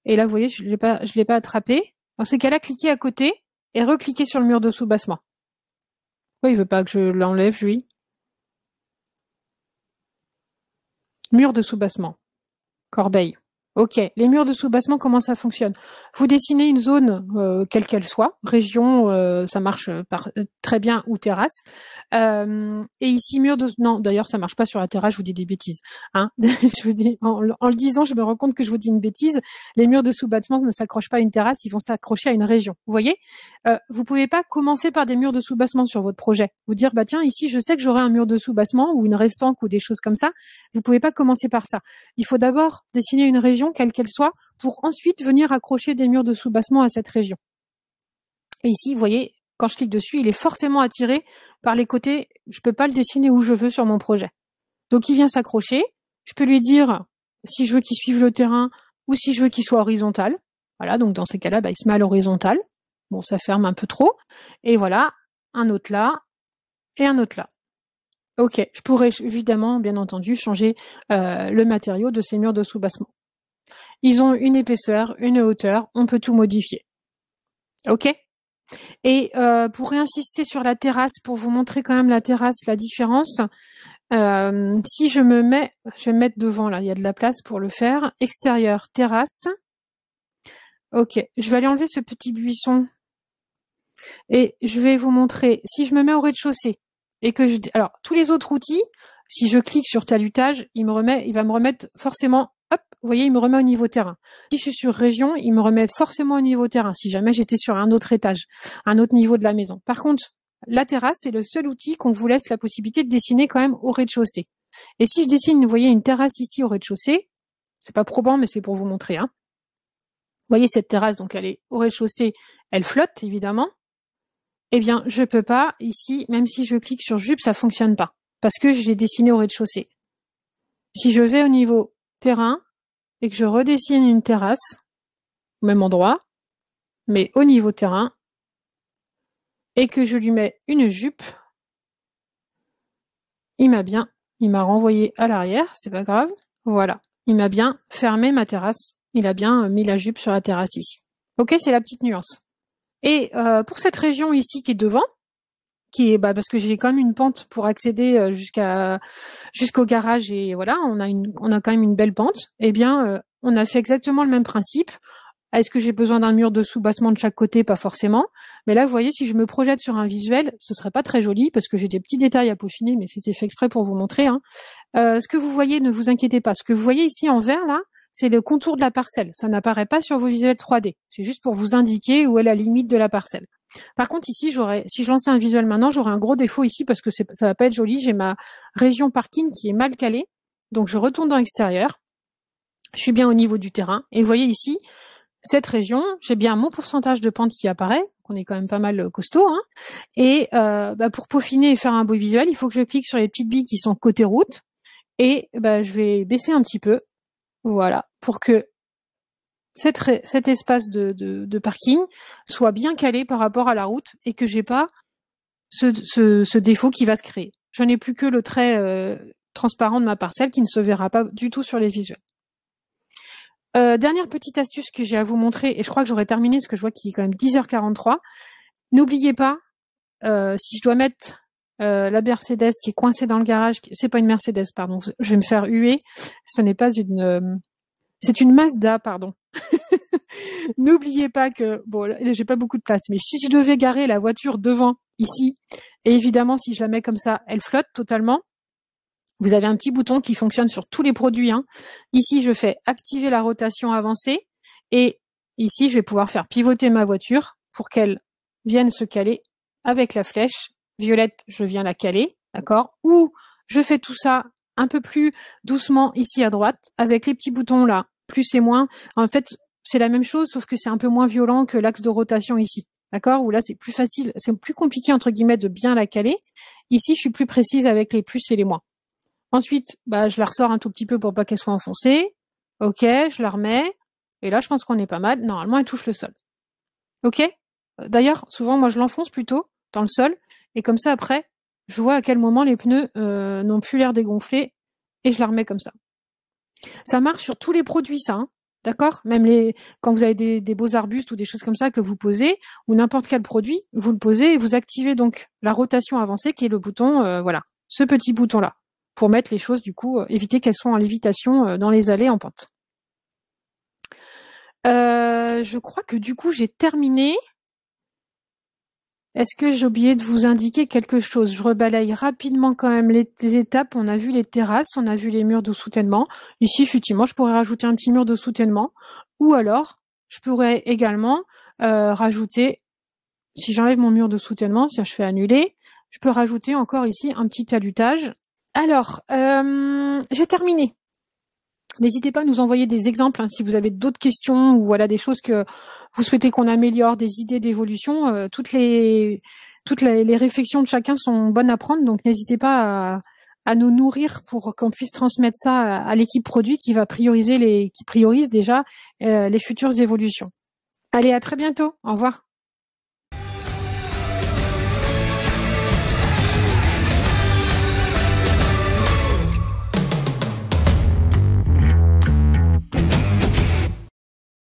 et là, vous voyez, je l'ai pas attrapé. Dans ces cas-là, cliquez à côté et recliquez sur le mur de soubassement. Pourquoi il veut pas que je l'enlève, lui? Mur de soubassement. Corbeille. Ok, les murs de soubassement, comment ça fonctionne? Vous dessinez une zone, quelle qu'elle soit, région, ça marche très bien, ou terrasse. Et ici, mur de... Non, d'ailleurs, ça marche pas sur la terrasse, je vous dis des bêtises. Hein. Je vous dis, en le disant, je me rends compte que je vous dis une bêtise. Les murs de soubassement ne s'accrochent pas à une terrasse, ils vont s'accrocher à une région. Vous voyez? Vous pouvez pas commencer par des murs de soubassement sur votre projet. Vous dire, bah tiens, ici, je sais que j'aurai un mur de soubassement ou une restanque ou des choses comme ça. Vous pouvez pas commencer par ça. Il faut d'abord dessiner une région, quelle qu'elle soit, pour ensuite venir accrocher des murs de soubassement à cette région. Et ici, vous voyez, quand je clique dessus, il est forcément attiré par les côtés. Je peux pas le dessiner où je veux sur mon projet. Donc, il vient s'accrocher. Je peux lui dire si je veux qu'il suive le terrain ou si je veux qu'il soit horizontal. Voilà, donc dans ces cas-là, il se met à l'horizontale. Bon, ça ferme un peu trop. Et voilà, un autre là et un autre là. Ok, je pourrais évidemment, bien entendu, changer le matériau de ces murs de soubassement. Ils ont une épaisseur, une hauteur, on peut tout modifier. Ok? Et pour réinsister sur la terrasse, pour vous montrer quand même la terrasse, la différence, si je vais me mettre devant là, il y a de la place pour le faire. Extérieur, terrasse. Ok, je vais aller enlever ce petit buisson et je vais vous montrer. Si je me mets au rez-de-chaussée et que alors tous les autres outils, si je clique sur talutage, il va me remettre forcément. Hop, vous voyez, il me remet au niveau terrain. Si je suis sur région, il me remet forcément au niveau terrain, si jamais j'étais sur un autre étage, un autre niveau de la maison. Par contre, la terrasse, c'est le seul outil qu'on vous laisse la possibilité de dessiner quand même au rez-de-chaussée. Et si je dessine, vous voyez, une terrasse ici au rez-de-chaussée, c'est pas probant, mais c'est pour vous montrer. Hein. Vous voyez cette terrasse, donc elle est au rez-de-chaussée, elle flotte, évidemment. Eh bien, je peux pas, ici, même si je clique sur jupe, ça fonctionne pas. Parce que j'ai dessiné au rez-de-chaussée. Si je vais au niveau terrain et que je redessine une terrasse au même endroit, mais au niveau terrain, et que je lui mets une jupe, il m'a renvoyé à l'arrière, c'est pas grave, voilà. Il m'a bien fermé ma terrasse, il a bien mis la jupe sur la terrasse ici. Ok, c'est la petite nuance. Et pour cette région ici qui est devant, qui est parce que j'ai quand même une pente pour accéder jusqu'au garage et voilà, on a quand même une belle pente. Eh bien, on a fait exactement le même principe. Est-ce que j'ai besoin d'un mur de soubassement de chaque côté? Pas forcément. Mais là, vous voyez, si je me projette sur un visuel, ce serait pas très joli parce que j'ai des petits détails à peaufiner, mais c'était fait exprès pour vous montrer. Hein. Ce que vous voyez, ne vous inquiétez pas. Ce que vous voyez ici en vert, là, c'est le contour de la parcelle. Ça n'apparaît pas sur vos visuels 3D. C'est juste pour vous indiquer où est la limite de la parcelle. Par contre, ici, si je lançais un visuel maintenant, j'aurais un gros défaut ici parce que ça va pas être joli. J'ai ma région parking qui est mal calée. Donc, je retourne dans l'extérieur. Je suis bien au niveau du terrain. Et vous voyez ici, cette région, j'ai bien mon pourcentage de pente qui apparaît. On est quand même pas mal costaud. Hein. Et pour peaufiner et faire un beau visuel, il faut que je clique sur les petites billes qui sont côté route. Et je vais baisser un petit peu. Voilà. Pour que cet espace de parking soit bien calé par rapport à la route et que j'ai pas ce défaut qui va se créer. Je n'ai plus que le trait transparent de ma parcelle qui ne se verra pas du tout sur les visuels. Dernière petite astuce que j'ai à vous montrer, et je crois que j'aurai terminé parce que je vois qu'il est quand même 10h43. N'oubliez pas, si je dois mettre la Mercedes qui est coincée dans le garage, c'est pas une Mercedes, pardon, je vais me faire huer, ce n'est pas une... c'est une Mazda, pardon. N'oubliez pas que, bon, là, j'ai pas beaucoup de place, mais si je devais garer la voiture devant, ici, et évidemment, si je la mets comme ça, elle flotte totalement. Vous avez un petit bouton qui fonctionne sur tous les produits. Hein. Ici, je fais activer la rotation avancée, et ici, je vais pouvoir faire pivoter ma voiture pour qu'elle vienne se caler avec la flèche. Violette, je viens la caler, d'accord? Ou je fais tout ça un peu plus doucement ici à droite, avec les petits boutons là, plus et moins. En fait, c'est la même chose, sauf que c'est un peu moins violent que l'axe de rotation ici. D'accord? Où là, c'est plus facile, c'est plus compliqué, entre guillemets, de bien la caler. Ici, je suis plus précise avec les plus et les moins. Ensuite, je la ressors un tout petit peu pour pas qu'elle soit enfoncée. Ok, je la remets. Et là, je pense qu'on est pas mal. Normalement, elle touche le sol. Ok? D'ailleurs, souvent, moi, je l'enfonce plutôt dans le sol. Et comme ça, après, je vois à quel moment les pneus n'ont plus l'air dégonflés. Et je la remets comme ça. Ça marche sur tous les produits, ça. Hein, d'accord? Même quand vous avez des beaux arbustes ou des choses comme ça que vous posez, ou n'importe quel produit, vous le posez et vous activez donc la rotation avancée qui est le bouton, voilà, ce petit bouton-là, pour mettre les choses, du coup, éviter qu'elles soient en lévitation dans les allées en pente. Je crois que du coup, j'ai terminé. Est-ce que j'ai oublié de vous indiquer quelque chose? Je rebalaye rapidement quand même les étapes. On a vu les terrasses, on a vu les murs de soutènement. Ici, effectivement, je pourrais rajouter un petit mur de soutènement. Ou alors, je pourrais également rajouter, si j'enlève mon mur de soutènement, si je fais annuler, je peux rajouter encore ici un petit talutage. Alors, j'ai terminé. N'hésitez pas à nous envoyer des exemples hein, si vous avez d'autres questions ou voilà des choses que vous souhaitez qu'on améliore, des idées d'évolution. Toutes les réflexions de chacun sont bonnes à prendre, donc n'hésitez pas à nous nourrir pour qu'on puisse transmettre ça à l'équipe produit qui priorise déjà les futures évolutions. Allez, à très bientôt. Au revoir.